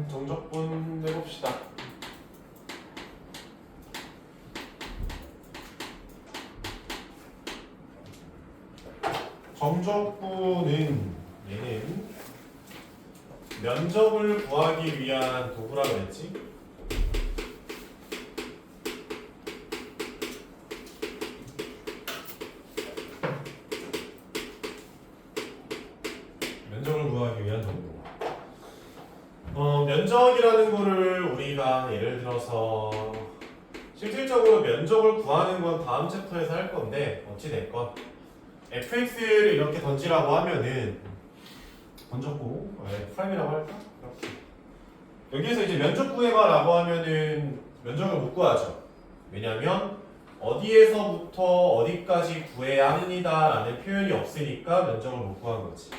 정적분 내봅시다. 정적분은 얘는 면적을 구하기 위한 도구라고 했지? 면적을 구하기 위한 도구. 면적이라는 거를 우리가 예를 들어서 실질적으로 면적을 구하는 건 다음 챕터에서 할 건데 어찌됐건 fx를 이렇게 던지라고 하면은 던졌고 프라임이라고 할까? 이렇게 여기에서 이제 면적 구해봐라고 하면은 면적을 못 구하죠. 왜냐면 어디에서부터 어디까지 구해야 합니다 라는 표현이 없으니까 면적을 못 구한 거지.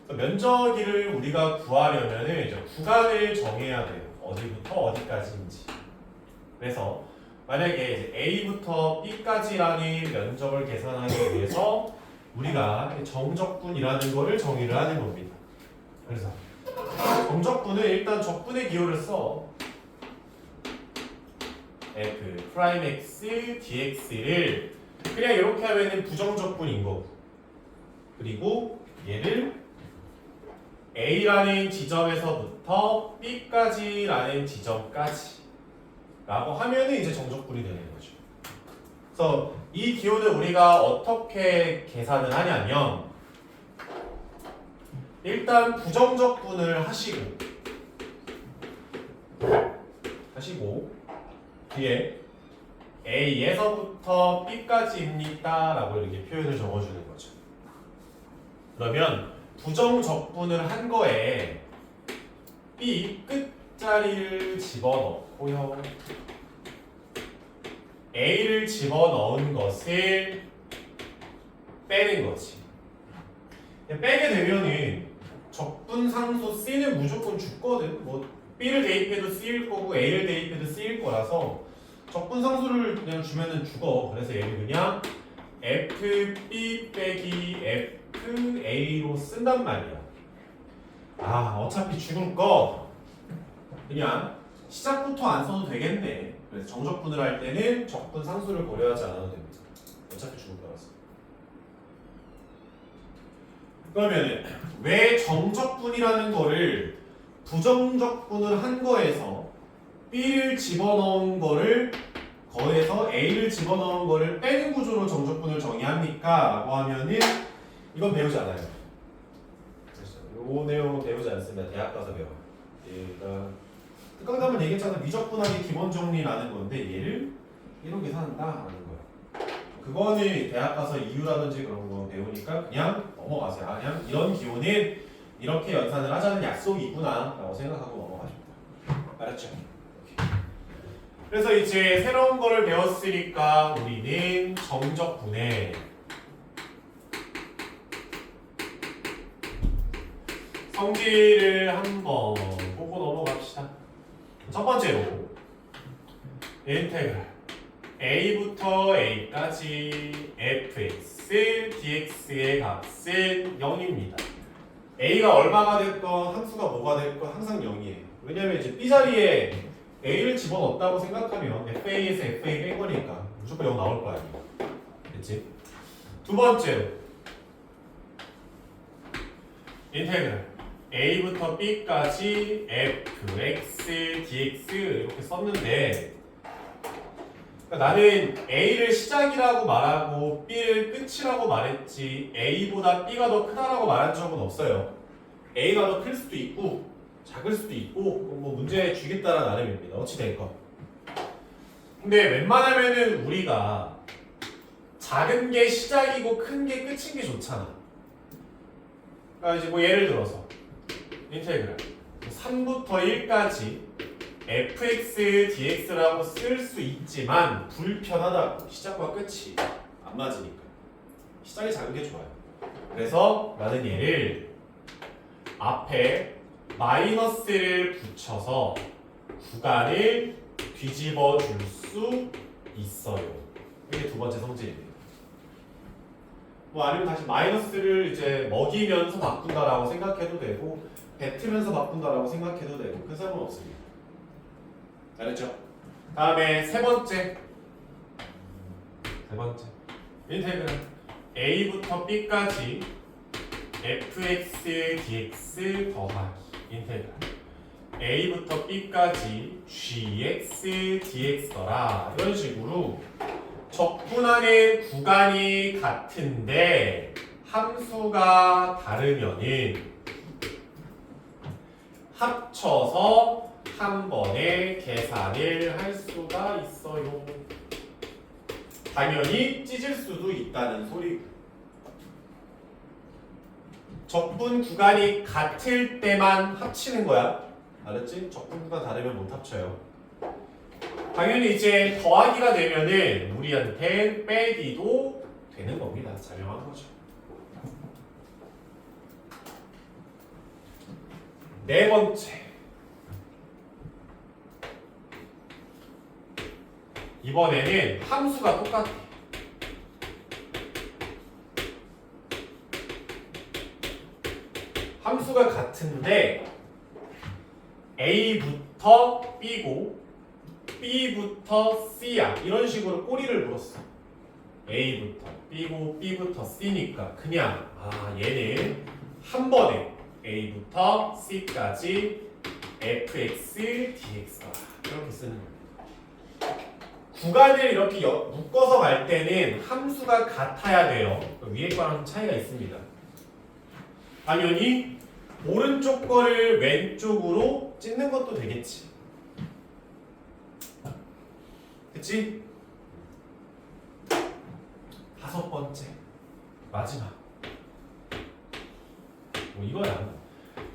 면적을 우리가 구하려면은 이제 구간을 정해야 돼요. 어디부터 어디까지인지. 그래서 만약에 이제 A부터 B까지라는 면적을 계산하기 위해서 우리가 정적분이라는 거를 정의를 하는 겁니다. 그래서 정적분은 일단 적분의 기호를 써. f 프라임 x dx를 그냥 이렇게 하면은 부정적분인 거고. 그리고 얘를 A라는 지점에서부터 B까지라는 지점까지 라고 하면은 이제 정적분이 되는 거죠. 그래서 이 기호는 우리가 어떻게 계산을 하냐면 일단 부정적분을 하시고 뒤에 A에서부터 B까지입니다 라고 이렇게 표현을 적어주는 거죠. 그러면 부정적분을 한 거에 B 끝자리를 집어넣고요. A를 집어넣은 것을 빼는 거지. 빼게 되면은 적분상수 C는 무조건 죽거든. 뭐 B를 대입해도 C일 거고 A를 대입해도 C일 거라서 적분상수를 그냥 주면은 죽어. 그래서 얘를 그냥 FB 빼기 FA로 쓴단 말이야. 어차피 죽을 거 그냥 시작부터 안 써도 되겠네. 그래서 정적분을 할 때는 적분 상수를 고려하지 않아도 됩니다. 어차피 죽을 거라서. 그러면 왜 정적분이라는 거를 부정적분을 한 거에서 B를 집어넣은 거를 거에서 A를 집어넣은 거를 빼는 구조로 정적분을 정의합니까? 라고 하면은 이건 배우지 않아요. 요 내용 배우지 않습니다. 대학 가서 배워요. 얘가 특강담은 얘기했잖아. 미적분하기 기본 정리라는 건데 얘를 이렇게 산다 하는 거야. 그거는 대학 가서 이유라든지 그런 거 배우니까 그냥 넘어가세요. 그냥 이런 기호는 이렇게 연산을 하자는 약속이 있구나 라고 생각하고 넘어가십니다. 알았죠? 그래서 이제 새로운 거를 배웠으니까 우리는 정적분에 성질을 한번 보고 넘어갑시다. 첫 번째로 인테그랄 A부터 A까지 fx dx의 값은 0입니다. A가 얼마가 됐건 함수가 뭐가 됐건 항상 0이에요. 왜냐면 이제 B자리에 A를 집어넣었다고 생각하면 FA에서 FA 뺀 거니까 무조건 0 나올 거 아니에요. 됐지? 두 번째로 인테그랄 A부터 B까지 fx dx 이렇게 썼는데 그러니까 나는 A를 시작이라고 말하고 B를 끝이라고 말했지 A보다 B가 더 크다라고 말한 적은 없어요. A가 더 클 수도 있고 작을 수도 있고 뭐 문제 주기 따라 나름입니다. 어찌 될건. 근데 웬만하면은 우리가 작은 게 시작이고 큰 게 끝인 게 좋잖아. 그러니까 이제 뭐 예를 들어서 인테그랄 3부터 1까지 fx dx라고 쓸 수 있지만 불편하다고. 시작과 끝이 안 맞으니까 시작이 작은 게 좋아요. 그래서 나는 얘를 앞에 마이너스를 붙여서 구간을 뒤집어 줄 수 있어요. 이게 두 번째 성질입니다. 뭐 아니면 다시 마이너스를 이제 먹이면서 바꾼다라고 생각해도 되고 뱉으면서 바꾼다라고 생각해도 되고 큰 상관없습니다. 알았죠? 다음에 세 번째 인테그랄 a부터 b까지 fx dx 더하기 인테그랄 a부터 b까지 gx dx더라. 이런 식으로 적분하는 구간이 같은데 함수가 다르면은 합쳐서 한 번에 계산을 할 수가 있어요. 당연히 찢을 수도 있다는 소리. 적분 구간이 같을 때만 합치는 거야. 알았지? 적분 구간 다르면 못 합쳐요. 당연히 이제 더하기가 되면은 우리한테 빼기도 되는 겁니다. 자명한 거죠. 네 번째. 이번에는 함수가 똑같아. 함수가 같은데 A부터 B고 B부터 C야. 이런 식으로 꼬리를 물었어. A부터 B고 B부터 C니까 그냥 얘는 한 번에 A부터 C까지 fx dx다. 이렇게 쓰는 거예요. 구간을 이렇게 묶어서 갈 때는 함수가 같아야 돼요. 위에 거랑 차이가 있습니다. 당연히 오른쪽 거를 왼쪽으로 찢는 것도 되겠지. 그치? 다섯 번째 마지막 이거야.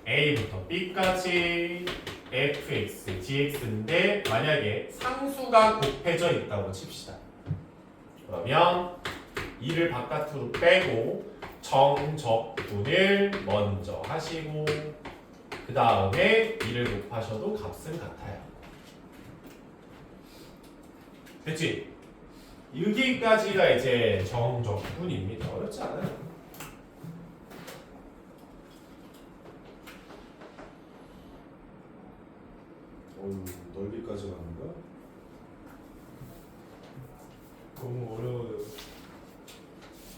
A부터 B까지 fx dx인데 만약에 상수가 곱해져 있다고 칩시다. 그러면 이를 바깥으로 빼고 정적분을 먼저 하시고 그 다음에 이를 곱하셔도 값은 같아요. 됐지? 여기까지가 이제 정적분입니다. 어렵지 않아요. 넓이까지 가는 거야? 너무 어려워요.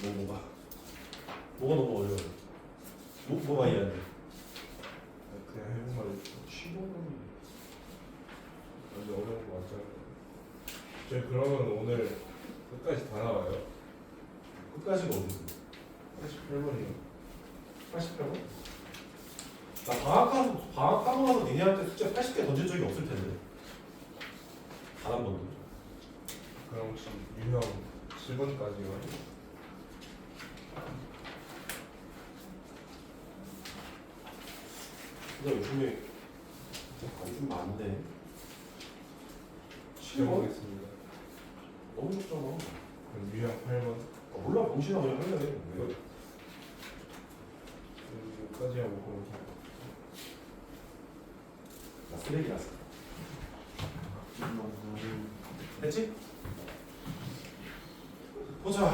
뭐가 너무 어려워요? 뭐가 이해안 돼? 그냥 해본 말이 15분이 완전 어려운 거 맞잖아요. 저희 그러면 오늘 끝까지 다 나와요? 끝까지가 어디서? 88번이요. 88번? 나 방학하고 나서 니네한테 숙제 80개 던진 적이 없을 텐데. 단 한 번도. 그럼 혹시 유형 7번까지요? 근데 요즘에 좀 많네. 시작하겠습니다. 너무 좋잖아. 그럼 유형 8번? 몰라, 병신아 그냥 할래. 왜? 여기까지 하고 그럼 나 쓰레기라서. 됐지? 보자.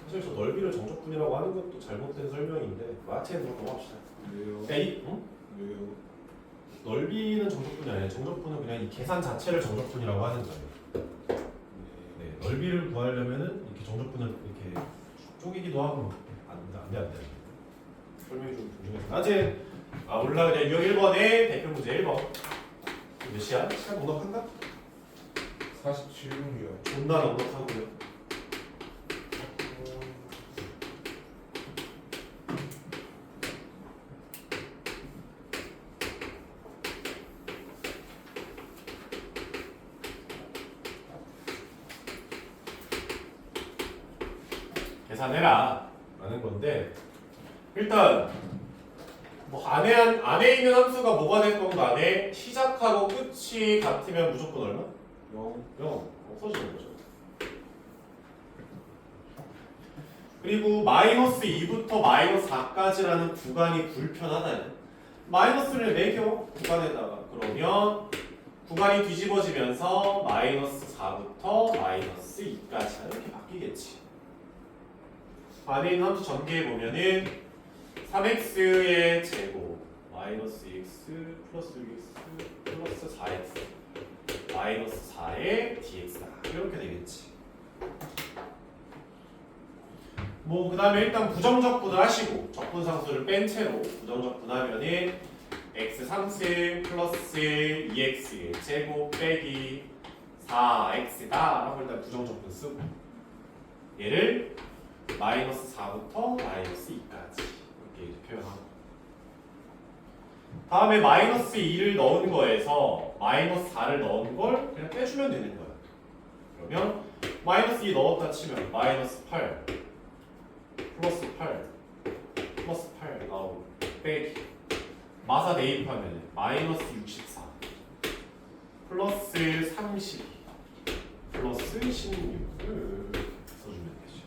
사실 저 넓이를 정적분이라고 하는 것도 잘못된 설명인데 마트에 들어 넘어갑시다. 왜요? 응? 왜요? 넓이는 정적분이 아니에요. 정적분은 그냥 이 계산 자체를 정적분이라고 하는 거예요. 네, 넓이를 구하려면은 이렇게 정적분을 이렇게 쪼개기도 하고 안 돼. 설명이 좀 중요해서. 아무튼 몰라 그냥 유형 1번에 대표 문제 1번. 몇 시야? 시간 넉넉한가? 47분이요. 존나 넉넉하고요. 계산해라 라는 건데 일단 뭐 안에 있는 함수가 뭐가 됐건 간에 시작하고 끝이 같으면 무조건 얼마? 0 없어지는 거죠. 그리고 마이너스 2부터 마이너스 4까지라는 구간이 불편하다. 마이너스를 매겨 구간에다가 그러면 구간이 뒤집어지면서 마이너스 4부터 마이너스 2까지 이렇게 바뀌겠지. 안에 있는 함수 전개해보면은 3x의 제곱 마이너스 2x 플러스 6x 플러스 4x 마이너스 4의 dx다 이렇게 되겠지. 뭐 그 다음에 일단 부정적분을 하시고 적분상수를 뺀 채로 부정적분하면은 x 3승 플러스 2x 제곱 빼기 4x다 하고 일단 부정적분 쓰고 얘를 마이너스 4부터 마이너스 2까지 이렇게 표현하고 다음에 마이너스 2를 넣은 거에서 마이너스 4를 넣은 걸 그냥 빼주면 되는 거야. 그러면 마이너스 2 넣었다 치면 마이너스 8 플러스 8 플러스 8 나오고 빼기 마사 대입하면 마이너스 64 플러스 32 플러스 16을 써주면 되죠.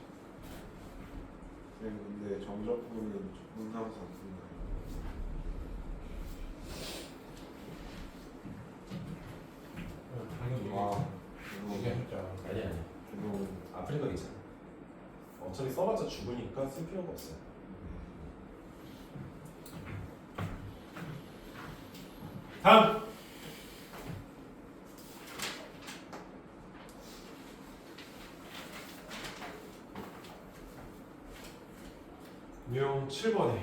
근데 정적분은 적분상수 안 쓴다요. 당연히 아, 얘기했잖아. 아니 그거 아프리카 괜찮아. 어차피 써봤자 죽으니까 쓸 필요가 없어요. 다음 유형 7번에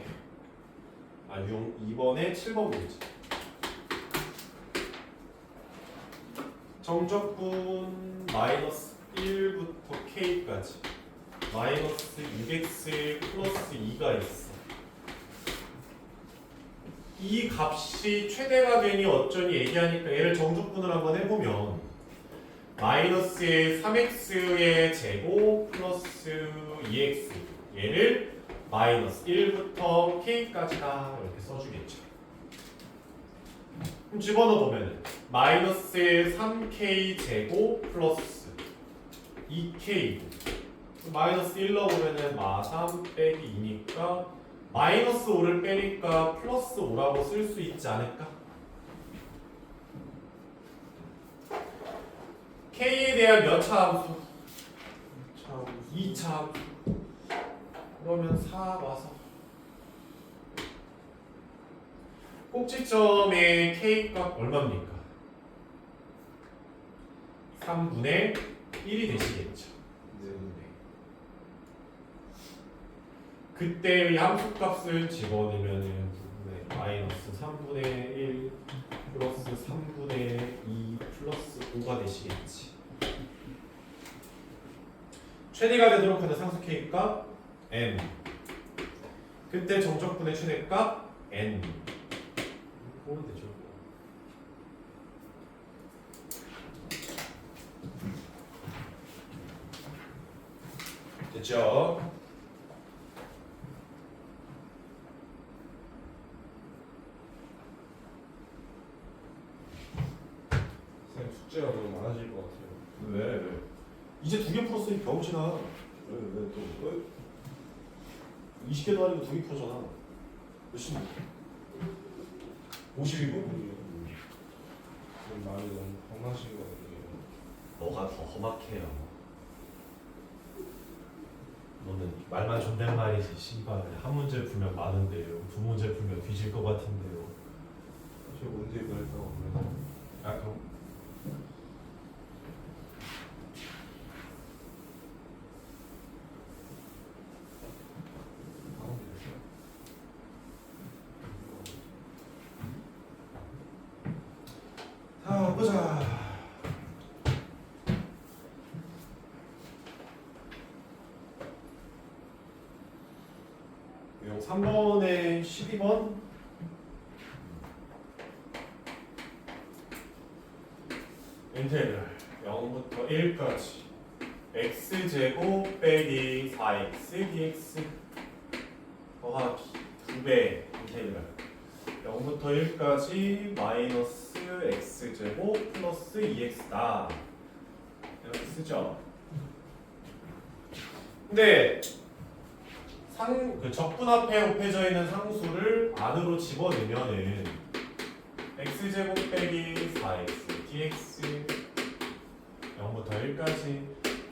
유형 2번에 7번 문제. 정적분 마이너스 1부터 k까지 마이너스 6x 플러스 2가 있어. 이 값이 최대가 되니 어쩌니 얘기하니까 얘를 정적분을 한번 해보면 마이너스 3x의 제곱 플러스 2x 얘를 마이너스 1부터 k까지다 이렇게 써주겠죠. 그럼 집어넣어보면 마이너스 3k 제곱 플러스 2k 마이너스 1 넣어보면 마3 빼기 2니까 마이너스 5를 빼니까 플러스 5라고 쓸 수 있지 않을까? k에 대한 몇 차 함수? 2차 함수. 그러면 4 와서 꼭지점의 k 값 얼마입니까? 3분의 1이 되시겠죠. 그때의 함수값을 집어넣으면 마이너스 3분의 1 플러스 3분의 2 플러스 5가 되시겠지. 최대가 되도록 하는 상수 k값 n. 그때 정적분의 최대값 n. 보면 되죠. 됐죠? 쌤 숙제가 너무 많아질 것 같아요. 왜? 이제 2개 풀었으니 병신아. 왜 또? 20개도 아니고 2개 풀었잖아. 몇십? 50이고? 쌤 말이 너무 험하신 것 같아요. 너가 더 험악해요. 너는 말만 존댓말이지. 씨발 한 문제 풀면 많은데요. 두 문제 풀면 뒤질 것 같은데요. 저 문제 그랬다고 그래서 아 그럼 자 보자. 유형 3번에 12번 인테그랄 0부터 1까지 x제곱 빼기 4x dx 더하기 2배 인테그랄 0부터 1까지 마이너스 x제곱 플러스 2x다 이렇게 쓰죠. 근데 그 적분 앞에 곱해져 있는 상수를 안으로 집어넣으면은 x제곱 빼기 4x dx 0부터 1까지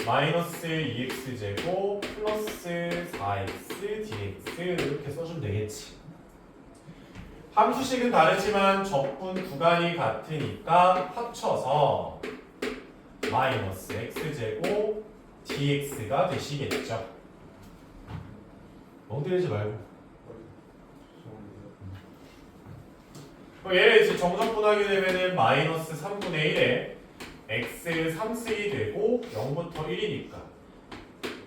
마이너스 2x제곱 플러스 4x dx 이렇게 써주면 되겠지. 함수식은 다르지만 적분 구간이 같으니까 합쳐서 마이너스 x제곱 dx가 되시겠죠. 멍때리지 말고. 얘를 이제 정적분하게 되면은 마이너스 3분의 1에 x 3승이 되고 0부터 1이니까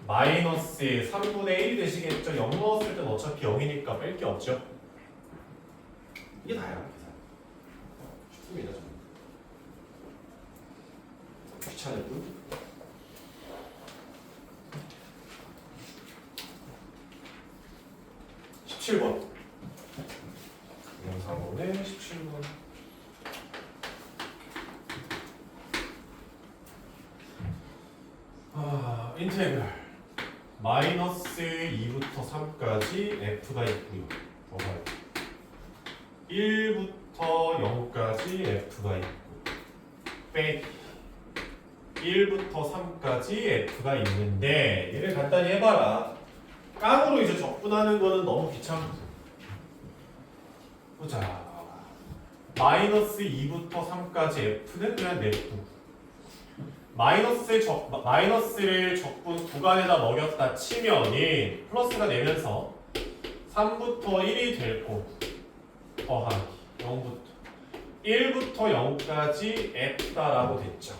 마이너스 3분의 1이 되시겠죠. 0 넣었을 땐 어차피 0이니까 뺄 게 없죠. 이게 다야 계산. 쉽습니다. 좀. 귀찮을 뿐. 17번. 영상원의 17번. 인테그랄 마이너스 2부터 3까지 f가 있고요. 더 봐요. 1부터 0까지 f가 있고 빼기 1부터 3까지 f가 있는데 얘를 간단히 해봐라. 깡으로 이제 적분하는 거는 너무 귀찮고. 보자. 마이너스 2부터 3까지 f는 그냥 냅두고 마이너스를 적분 구간에다 먹였다 치면이 플러스가 되면서 3부터 1이 될 거고 더하기 1부터 0까지 f다라고 됐죠.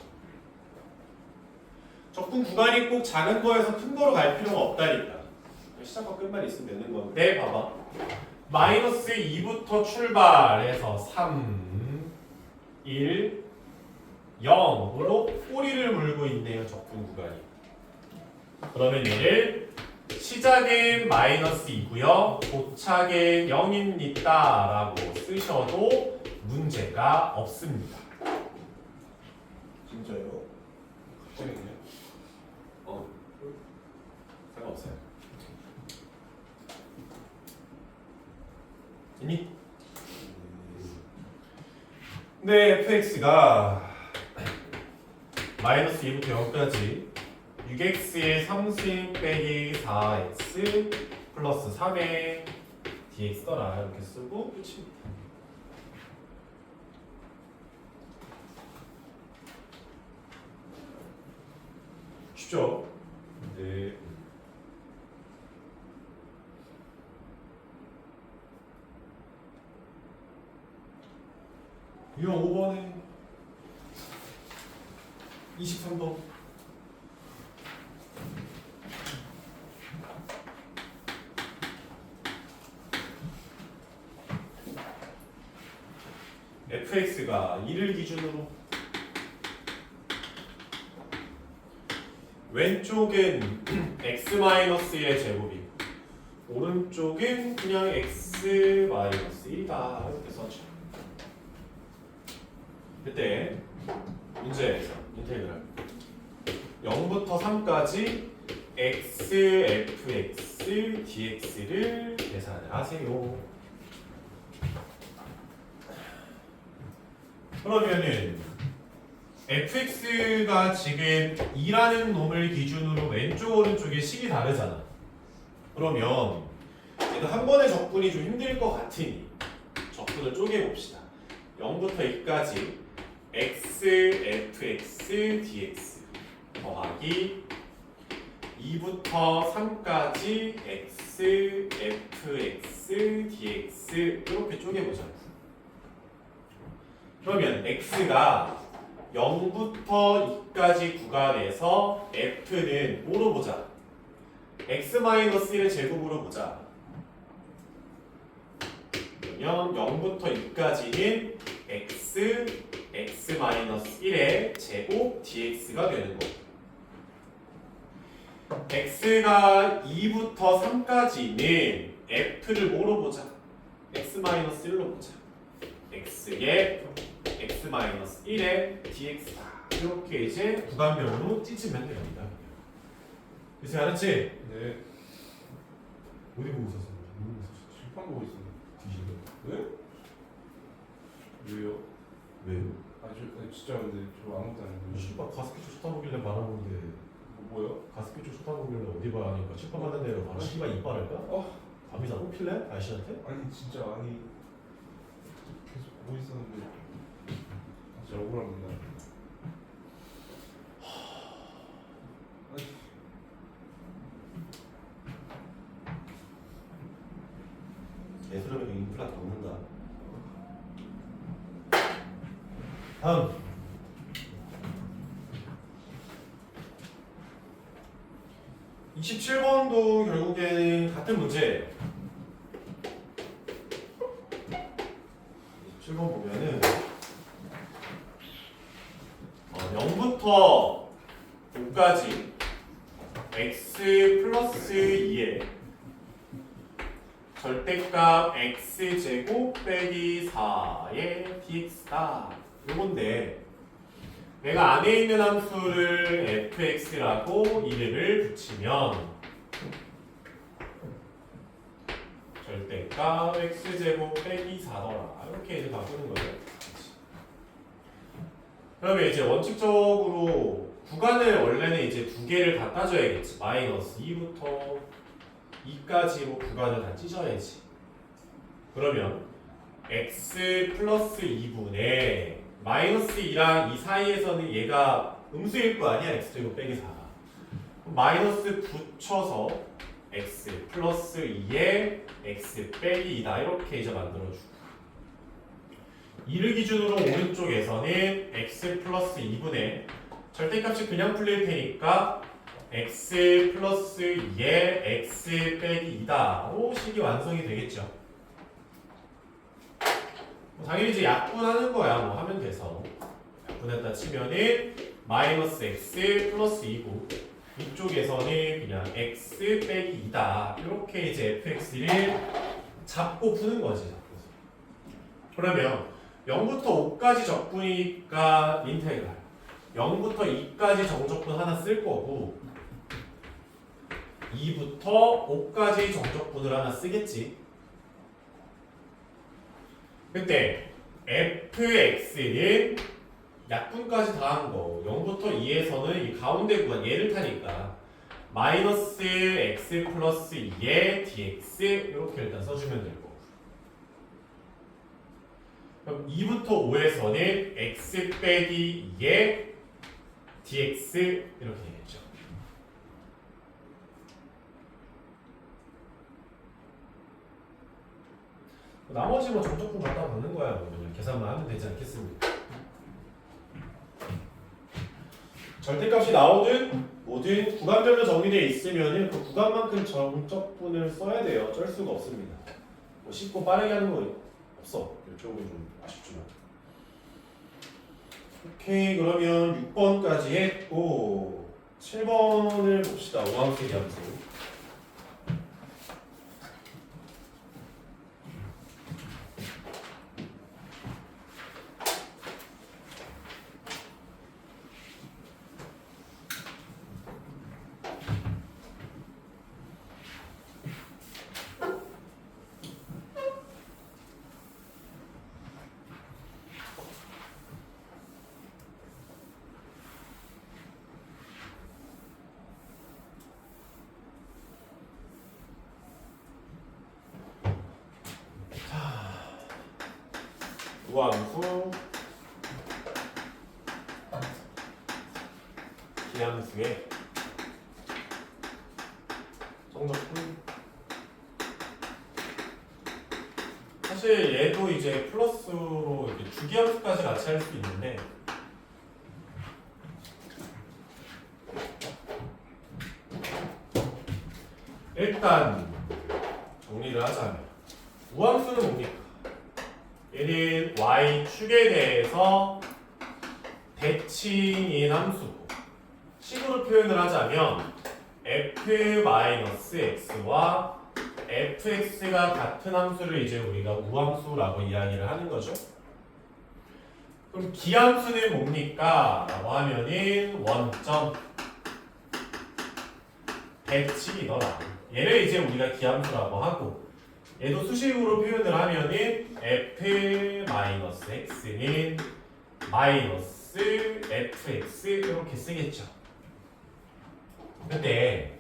적분 구간이 꼭 작은 거에서 큰 거로 갈 필요가 없다니까. 시작과 끝만 있으면 되는 건데 봐봐. 마이너스 2부터 출발해서 3, 1, 0으로 꼬리를 물고 있네요. 적분 구간이. 그러면 얘를 시작은 마이너스 2고요. 도착은 0입니다. 라고 쓰셔도 문제가 없습니다. 진짜요? 갑자기 그냥 상관없어요. 이니? 네, fx가 마이너스 2부터 0까지 6x의 3승 빼기 4x 플러스 3의 dx더라 이렇게 쓰고 끝입니다. 쉽죠? 네. 유형 5번에 23번 fx가 2를 기준으로 왼쪽은 x-1의 제곱이고 오른쪽은 그냥 x-1이다 이렇게 써줘. 그때 문제에서 인테그랄 0부터 3까지 x, fx, dx를 계산을 하세요. 그러면은 fx가 지금 2라는 놈을 기준으로 왼쪽 오른쪽의 식이 다르잖아. 그러면 얘도 한 번에 적분이 좀 힘들 것 같으니 적분을 쪼개봅시다. 0부터 2까지 x, fx, dx 더하기 2부터 3까지 x, fx, dx 이렇게 쪼개보자. 그러면 x가 0부터 2까지 구간에서 f는 뭐로 보자? x-1의 제곱으로 보자. 그러면 0부터 2까지는 x, x-1의 제곱 dx가 되는 거고 x가 2부터 3까지는 f를 뭐로 보자? x-1로 보자. x의 x-1의 dx다. 이렇게 이제 구간별로 찢으면 됩니다. 이제 알았지? 네. 어디 보고 있었어? 실판 보고 있습니다. 뒤집어. 네? 왜요? 왜요? 아주 진짜 근데 저 아무것도 안 해요. 씨발 가스피 쪽 쳐다보길래 말하는데 뭐요? 가스피 쪽 쳐다보길래 어디 봐야 하니까 칠판 받는 데로 바로 씨발 이빨 할까? 감이 다 뽑힐래? 아저씨한테? 아니 진짜 아니 계속 보고 있었는데 진짜 억울합니다. 아니, 예술하면 인플라 겪는다. 다음 27번도 결국에는 같은 문제. 27번 보면은 0부터 5까지 x 플러스 2에 절대값 x제곱 빼기 4의 dx다. 요건데 내가 안에 있는 함수를 fx라고 이름을 붙이면 절대값 x제곱 빼기 4더라. 이렇게 이제 바꾸는 거죠. 그러면 이제 원칙적으로 구간을 원래는 이제 두 개를 다 따져야겠지. 마이너스 2부터 2까지로 구간을 다 찢어야지. 그러면 x 플러스 2분의 마이너스 2랑 2 사이에서는 얘가 음수일 거 아니야. x제곱 빼기 4가. 마이너스 붙여서 x 플러스 2에 x 빼기 2다. 이렇게 이제 만들어주고 2를 기준으로 오른쪽에서는 x 플러스 2분의 절대값이 그냥 풀릴 테니까 x 플러스 2에 x 빼기 2다로 식이 완성이 되겠죠. 당연히 이제 약분하는 거야. 뭐 하면 돼서 약분했다 치면은 마이너스 x 플러스 2고 이쪽에서는 그냥 x 빼기 2다. 이렇게 이제 fx를 잡고 푸는 거지. 그러면 0부터 5까지 적분이니까 인테그랄 0부터 2까지 정적분 하나 쓸 거고 2부터 5까지 정적분을 하나 쓰겠지. 그때 fx는 약분까지 다 한 거 0부터 2에서는 이 가운데 구간 얘를 타니까 마이너스 x 플러스 2의 dx 이렇게 일단 써주면 될 거고 그럼 2부터 5에서는 x 빼기 2의 dx 이렇게 되겠죠. 나머지 뭐 정적분 갖다 받는 거야. 뭐 그냥 계산만 하면 되지 않겠습니까? 절대값이 나오든 뭐든 구간별로 정의되어 있으면 그 구간만큼 정적분을 써야 돼요. 어쩔 수가 없습니다. 뭐 쉽고 빠르게 하는 거 없어. 이쪽은 좀 아쉽지만. 오케이, 그러면 6번까지 했고 7번을 봅시다. 오함수 함수. 우함수 기함수의 정적분. 사실 얘도 이제 플러스로 이렇게 주기함수까지 같이 할 수 있는데 일단 정리를 하자면 우함수는 뭡니까? 얘는 y축에 대해서 대칭인 함수고 식으로 표현을 하자면 f-x와 fx가 같은 함수를 이제 우리가 우함수라고 이야기를 하는 거죠. 그럼 기함수는 뭡니까? 라고 하면은 원점 대칭이더라. 얘를 이제 우리가 기함수라고 하고 얘도 수식으로 표현을 하면은 f-x는 마이너스 fx 이렇게 쓰겠죠. 근데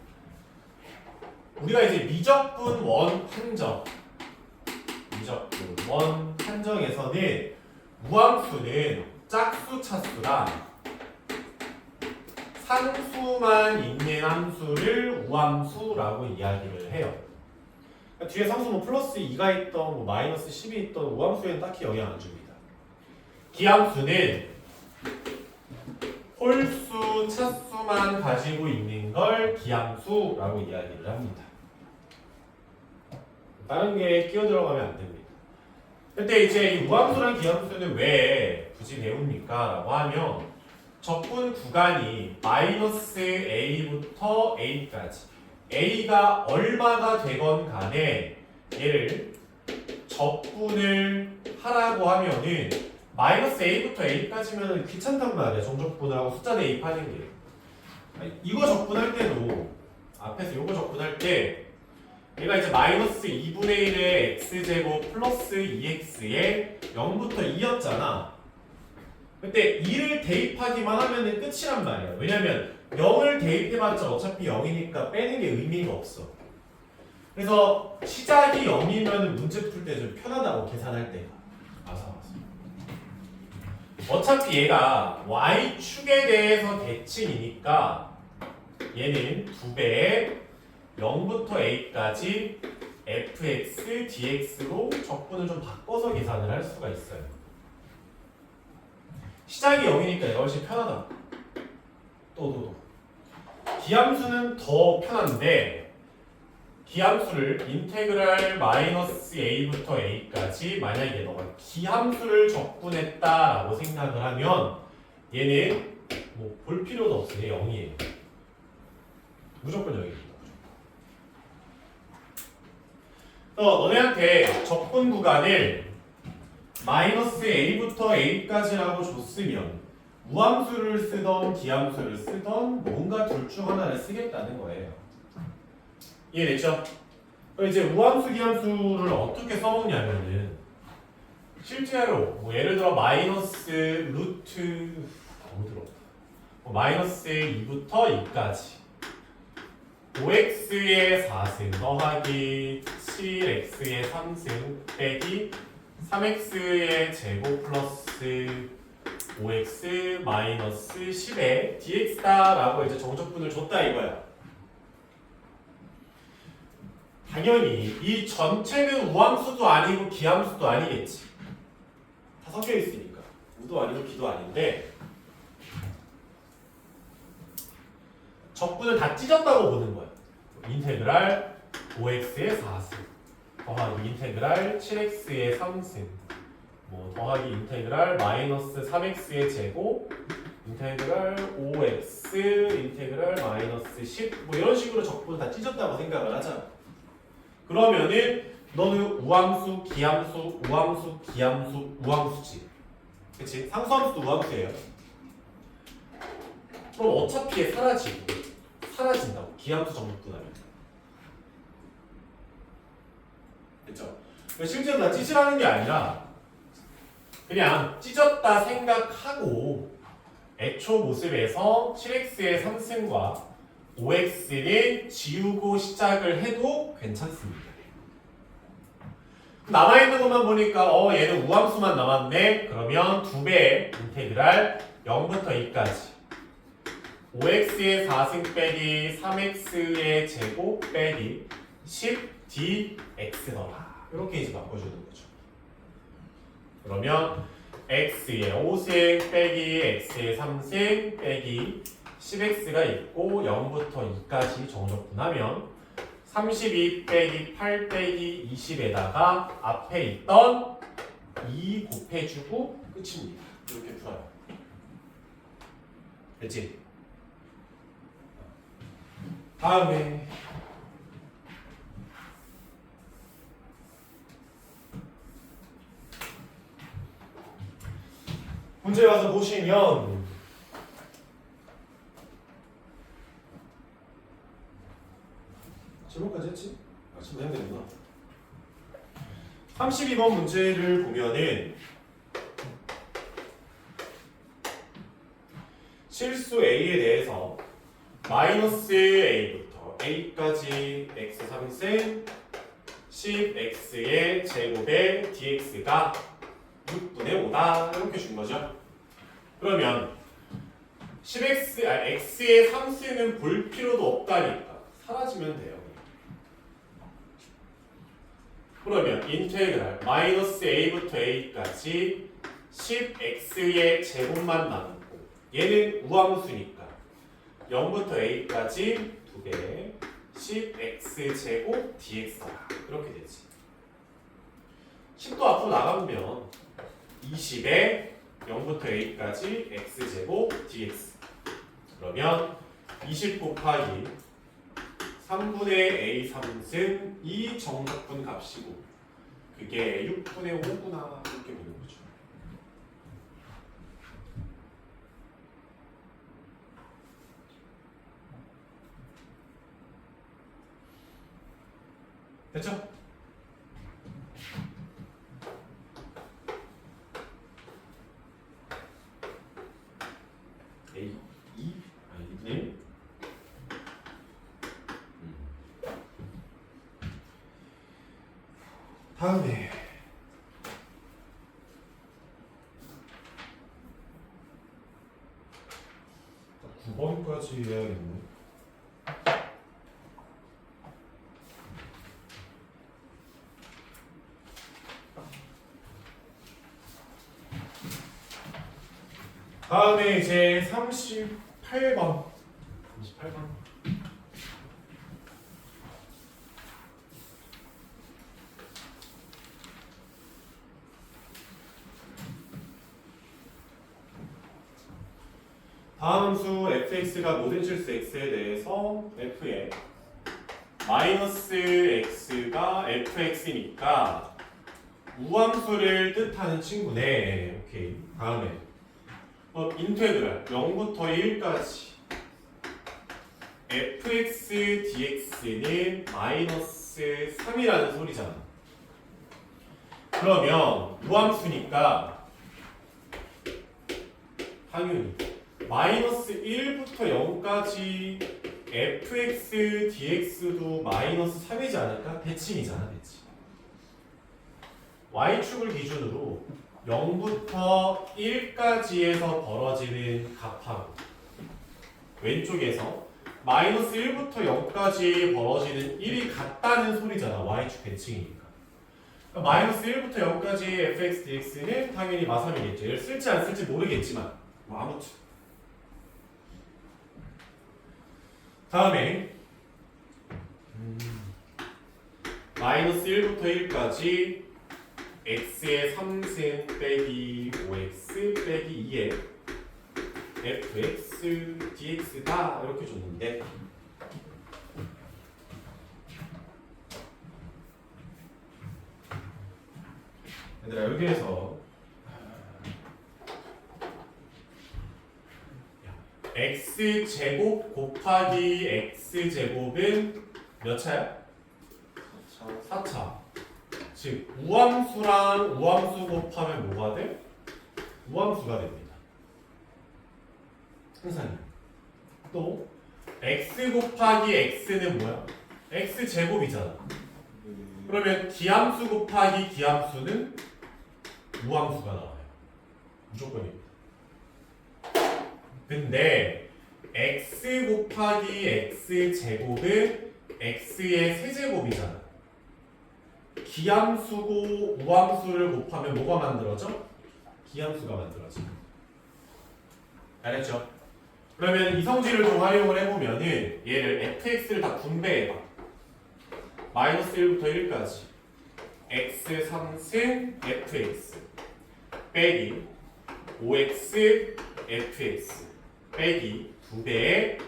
우리가 이제 미적분 원 한정에서는 무함수는 짝수 차수랑 상수만 있는 함수를 우함수라고 이야기를 해요. 그러니까 뒤에 상수 뭐 플러스 2가 있던 뭐 마이너스 10이 있던 우함수에는 딱히 영향 안 줍니다. 기함수는 홀수 차수만 가지고 있는 걸 기함수라고 이야기를 합니다. 다른 게 끼어 들어가면 안 됩니다. 근데 이제 이 우함수랑 기함수는 왜 굳이 배웁니까? 라고 하면 적분 구간이 마이너스 a부터 a까지 a가 얼마가 되건 간에 얘를 적분을 하라고 하면은 마이너스 a부터 a까지면 귀찮단 말이야. 정적분을 하고 숫자 대입하는 게. 이거 적분할 때도 앞에서 이거 적분할 때 얘가 이제 마이너스 2분의 1의 x제곱 플러스 2x에 0부터 2였잖아. 근데 2를 대입하기만 하면 끝이란 말이야. 왜냐면 0을 대입해봤자 어차피 0이니까 빼는 게 의미가 없어. 그래서 시작이 0이면 문제 풀 때 좀 편하다고 계산할 때가. 맞아. 어차피 얘가 y축에 대해서 대칭이니까 얘는 2배의 0부터 a까지 fx, dx로 적분을 좀 바꿔서 계산을 할 수가 있어요. 시작이 0이니까 얘가 훨씬 편하다. 또. 기함수는 더 편한데 기함수를 인테그랄 마이너스 a부터 a까지 만약에 너가 기함수를 적분했다라고 생각을 하면 얘는 뭐 볼 필요도 없어. 얘 0이에요. 무조건 0입니다. 너네한테 적분 구간을 마이너스 a부터 a까지라고 줬으면 무함수를 쓰던 기함수를 쓰던 뭔가 둘 중 하나를 쓰겠다는 거예요. 이해됐죠? 이제 무함수 기함수를 어떻게 써먹냐면은 실제로 뭐 예를 들어 마이너스 루트 마이너스 2부터 2까지 5x의 4승 더하기 7x의 3승 빼기 3x의 제곱 플러스 5x 마이너스 10의 dx다라고 이제 정적분을 줬다 이거야. 당연히 이 전체는 우함수도 아니고 기함수도 아니겠지. 다 섞여 있으니까 우도 아니고 기도 아닌데 적분을 다 찢었다고 보는 거야. 인테그랄 5x의 4승 더하기 인테그랄 7x의 3승 뭐 더하기 인테그랄 마이너스 3x의 제곱 인테그랄 5x 인테그랄 마이너스 10 뭐 이런 식으로 적분을 다 찢었다고 생각을 하잖아. 그러면은 너는 우함수, 기함수, 우함수, 기함수, 우함수지. 그치? 상수함수도 우함수예요. 그럼 어차피 얘 사라진다고. 기함수 정적분하면. 그쵸? 실제로 다 찢으라는 게 아니라 그냥 찢었다 생각하고 애초 모습에서 7x의 3승과 5x는 지우고 시작을 해도 괜찮습니다. 남아있는 것만 보니까 얘는 우함수만 남았네. 그러면 2배의 인테그랄 0부터 2까지 5x의 4승 빼기 3x의 제곱 빼기 10dx더라. 이렇게 이제 바꿔주는 거죠. 그러면 x의 5승 빼기 x의 3승 빼기 10x가 있고 0부터 2까지 정적분하면 32 빼기 8 빼기 20에다가 앞에 있던 2 곱해주고 끝입니다. 이렇게 풀어요. 됐지? 다음에 문제 와서 보시면 질문까지 했지? 질문 해야 되구나. 32번 문제를 보면은 실수 a에 대해서 마이너스 a부터 a까지 x 3승 10x의 제곱에 dx가 6분의 5다 이렇게 준 거죠. 그러면 x의 3승은 볼 필요도 없다니까 사라지면 돼요. 그러면 인테그랄 마이너스 a부터 a까지 10x의 제곱만 남고 얘는 우함수니까 0부터 a까지 2배 10x 제곱 dx다 이렇게 되지. 10도 앞으로 나가면 20에 0부터 a까지 x 제곱 dx 그러면 20 곱하기 3분의 a 3승 이 정적분 값이고 그게 6분의 5구나 이렇게 보는 거죠. 됐죠? A 2 아니 2분의 1 다음에 9번까지 해야겠네. 다음에 이제 38번. 다음 수 fx가 모든 실수 x에 대해서 f의 마이너스 x가 fx니까 우함수를 뜻하는 친구네. 오케이. 다음에 인테그랄 0부터 1까지 fx dx는 마이너스 3이라는 소리잖아. 그러면 우함수니까 당연히 마이너스 1부터 0까지 fx dx도 마이너스 3이지 않을까? 대칭이잖아, 대칭. y축을 기준으로 0부터 1까지에서 벌어지는 값하고 왼쪽에서 마이너스 1부터 0까지 벌어지는 1이 같다는 소리잖아, y축 대칭이니까. 그러니까 마이너스 1부터 0까지 fx dx는 당연히 마삼이겠죠. 얘를 쓸지 안 쓸지 모르겠지만 뭐 아무튼 다음에 마이너스 1부터 1까지 x의 3승 빼기 5x 빼기 2의 fx dx다 이렇게 줬는데 얘들아 여기에서 x제곱 곱하기 x제곱은 몇 차야? 4차. 즉 우함수랑 우함수 곱하면 뭐가 돼? 우함수가 됩니다. 항상 또 x 곱하기 x는 뭐야? x제곱이잖아. 그러면 기함수 곱하기 기함수는 우함수가 나와요. 무조건입니다. 근데 x 곱하기 x제곱은 x의 세제곱이잖아. 기함수고 우함수를 곱하면 뭐가 만들어져? 기함수가 만들어져. 알았죠? 그러면 이 성질을 좀 활용을 해보면은 얘를 fx를 다 분배해봐. 마이너스 1부터 1까지 x 3승 fx 빼기 5x fx 빼기 2배의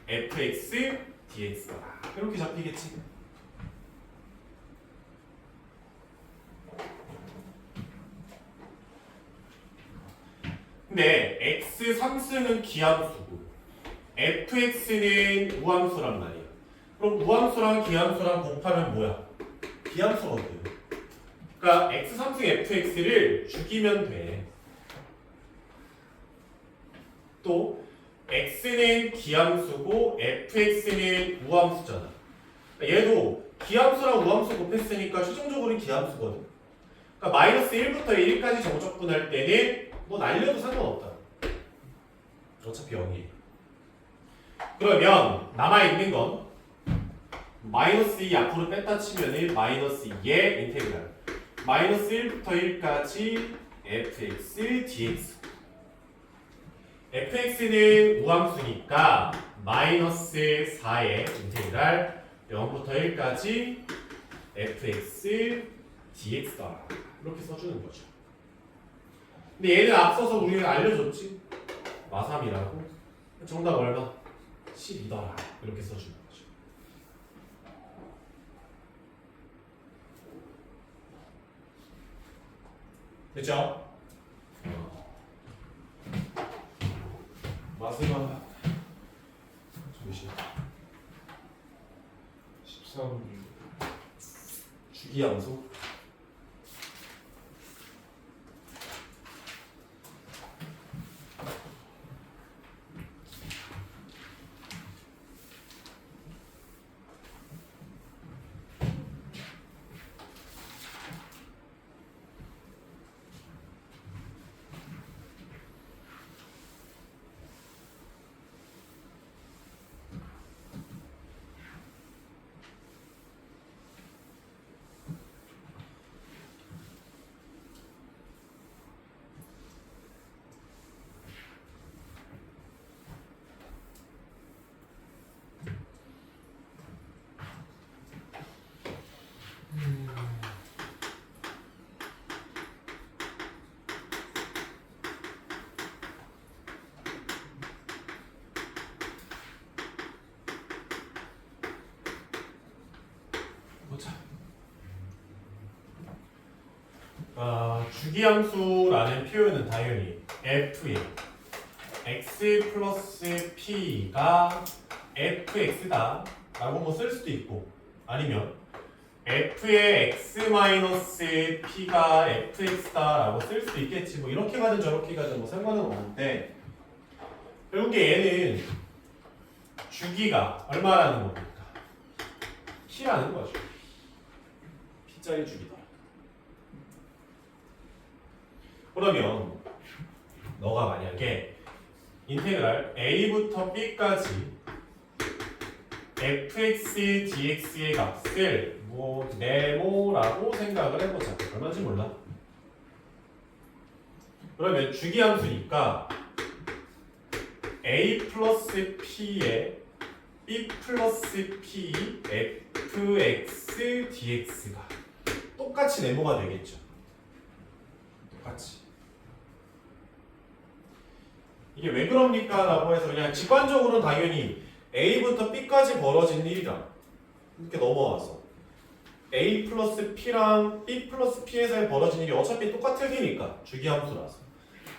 fx dx다. 이렇게 잡히겠지? 근데 x 3승은 기함수고 fx는 우함수란 말이야. 그럼 우함수랑 기함수랑 곱하면 뭐야? 기함수거든. 그러니까 x 3승 fx를 죽이면 돼. 또 x는 기함수고 fx는 우함수잖아. 얘도 기함수랑 우함수 곱했으니까 최종적으로 기함수거든. 그러니까 마이너스 1부터 1까지 정적분할 때는 뭐 날려도 상관없다. 어차피 0이에요. 그러면 남아있는 건 마이너스 2 앞으로 뺐다 치면은 마이너스 2의 인테그랄 마이너스 1부터 1까지 fx dx fx는 우함수니까 마이너스 4의 인테그랄 0부터 1까지 fx dx다 이렇게 써주는 거죠. 근데 얘는 앞서서 우리가 알려줬지 마3이라고 정답 얼마? 12더라 이렇게 써주는 거죠. 됐죠? 마스가 잠시 13 주기함수 보자. 주기함수라는 표현은 당연히 f의 x 플러스 p가 fx다 라고 뭐 쓸 수도 있고 아니면 f의 x 마이너스 p가 fx다 라고 쓸 수도 있겠지. 뭐 이렇게 가든 저렇게 가든 뭐 상관은 없는데 결국에 얘는 주기가 얼마라는 겁니까? p라는 거죠. p자의 주기다. 그러면 너가 만약에 인테그랄 a부터 b까지 fx dx의 값을 뭐 네모라고 생각을 해보자. 얼마인지 몰라. 그러면 주기함수니까 a 플러스 p에 b 플러스 p fx dx가 똑같이 네모가 되겠죠. 똑같이. 이게 왜 그럽니까? 라고 해서 그냥 직관적으로는 당연히 a부터 b까지 벌어진 일이다. 이렇게 넘어와서 a 플러스 p랑 b 플러스 p에서 벌어진 일이 어차피 똑같을 테니까 주기함수라서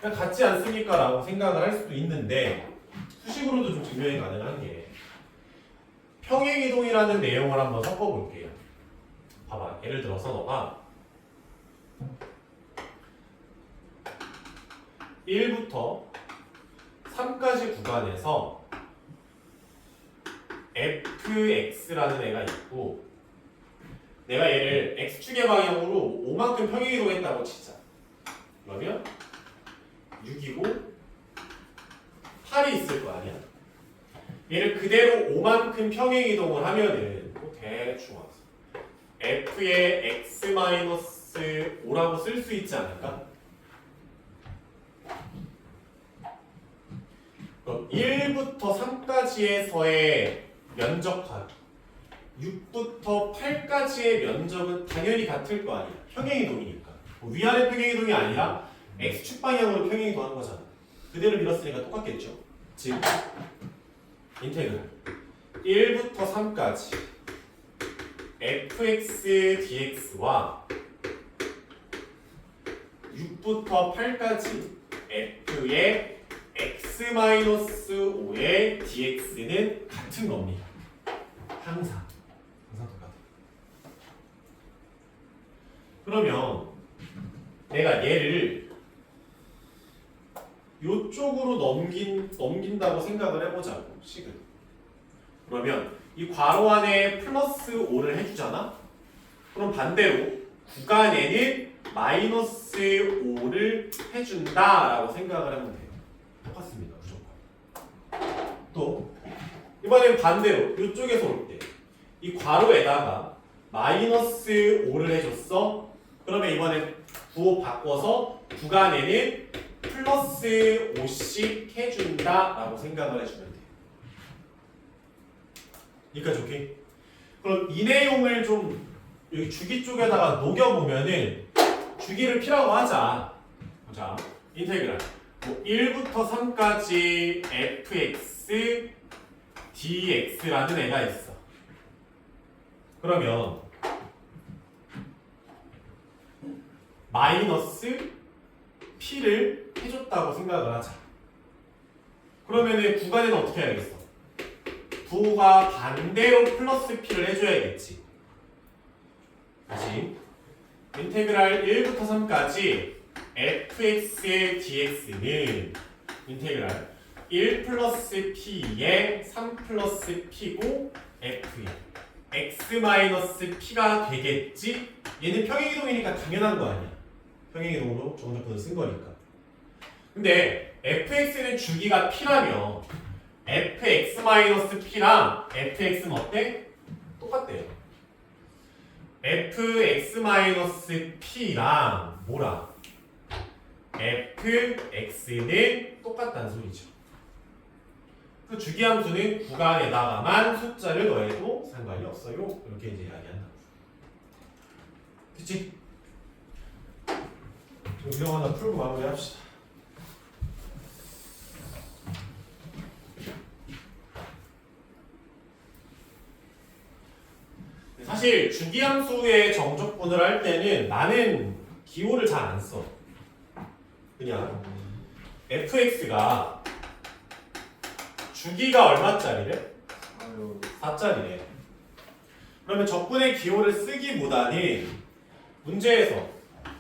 그냥 같지 않습니까? 라고 생각을 할 수도 있는데 수식으로도 좀 증명이 가능한 게 평행이동이라는 내용을 한번 섞어볼게요. 봐봐. 예를 들어서 너가 1부터 3까지 구간에서 fx라는 애가 있고 내가 얘를 x축의 방향으로 5만큼 평행이동했다고 치자. 그러면 6이고 8이 있을 거 아니야. 얘를 그대로 5만큼 평행이동을 하면은 뭐 대충 와서 f의 x-5라고 쓸 수 있지 않을까? 그럼 1부터 3까지에서의 면적하기 6부터 8까지의 면적은 당연히 같을 거 아니야. 평행이동이니까. 뭐 위아래 평행이동이 아니라 x축 방향으로 평행이동한 거잖아. 그대로 밀었으니까 똑같겠죠. 즉 인테그랄 1부터 3까지 fx dx와 6부터 8까지 f의 x-5의 dx는 같은 겁니다. 항상 똑같아. 그러면 내가 얘를 요쪽으로 넘긴다고 생각을 해보자고 식을. 그러면 이 괄호 안에 플러스 5를 해주잖아? 그럼 반대로 구간에는 마이너스 5를 해준다라고 생각을 하면 돼요. 똑같습니다. 무조건. 또 이번엔 반대로 이쪽에서 올 때 이 괄호에다가 마이너스 5를 해줬어. 그러면 이번엔 구호 바꿔서 구간에는 플러스 5씩 해준다라고 생각을 해주면 돼. 여기까지 오케이? 그럼 이 내용을 좀 여기 주기 쪽에다가 녹여보면은 주기를 P라고 하자. 자, 인테그랄 뭐 1부터 3까지 fx dx라는 애가 있어. 그러면 마이너스 P를 해줬다고 생각을 하자. 그러면은 구간에는 어떻게 해야겠어? 부호가 반대로 플러스 P를 해줘야겠지. 다시 인테그랄 1부터 3까지 fx dx는 인테그랄 1 플러스 P에 3 플러스 P고 F에 x 마이너스 P가 되겠지? 얘는 평행이동이니까 당연한 거 아니야. 평행이동으로 정적분을 쓴 거니까. 근데 fx는 주기가 P라면 fx 마이너스 P랑 fx는 어때? 똑같대요. fx 마이너스 P랑 뭐랑 fx는 똑같다는 소리죠. 그 주기함수는 구간에다가만 숫자를 더해도 상관이 없어요. 이렇게 이제 이야기한다. 됐지? 이거 하나 풀고 마무리합시다. 사실 주기함수의 정적분을 할 때는 나는 기호를 잘 안 써. 그냥 fx가 주기가 얼마짜리래? 아유 4짜리래. 그러면 적분의 기호를 쓰기보다는 문제에서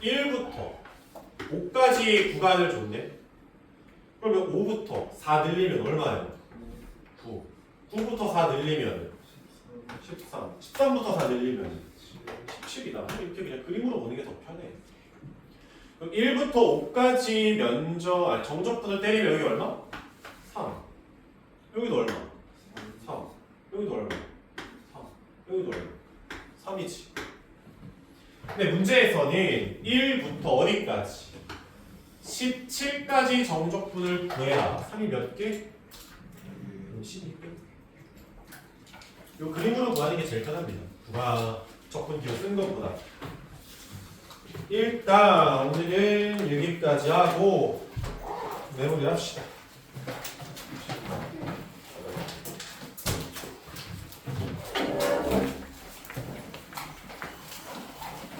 1부터 5까지 구간을 줬네. 그러면 5부터 4 늘리면 얼마예요? 9. 9부터 4 늘리면 13. 13부터 4 늘리면 17이다. 이렇게 그냥 그림으로 보는 게 더 편해. 그럼 1부터 5까지 정적분을 때리면 여기 얼마? 3. 여기도 얼마? 3. 여기도 얼마? 3. 여기도 얼마? 3이지. 근데 문제에서는 1부터 어디까지? 17까지 정적분을 구해라. 3이 몇 개? 12개. 이 그림으로 구하는 게 제일 편합니다. 누가 적분 기호 쓴 것보다. 일단 오늘은 여기까지 하고 메모리 합시다.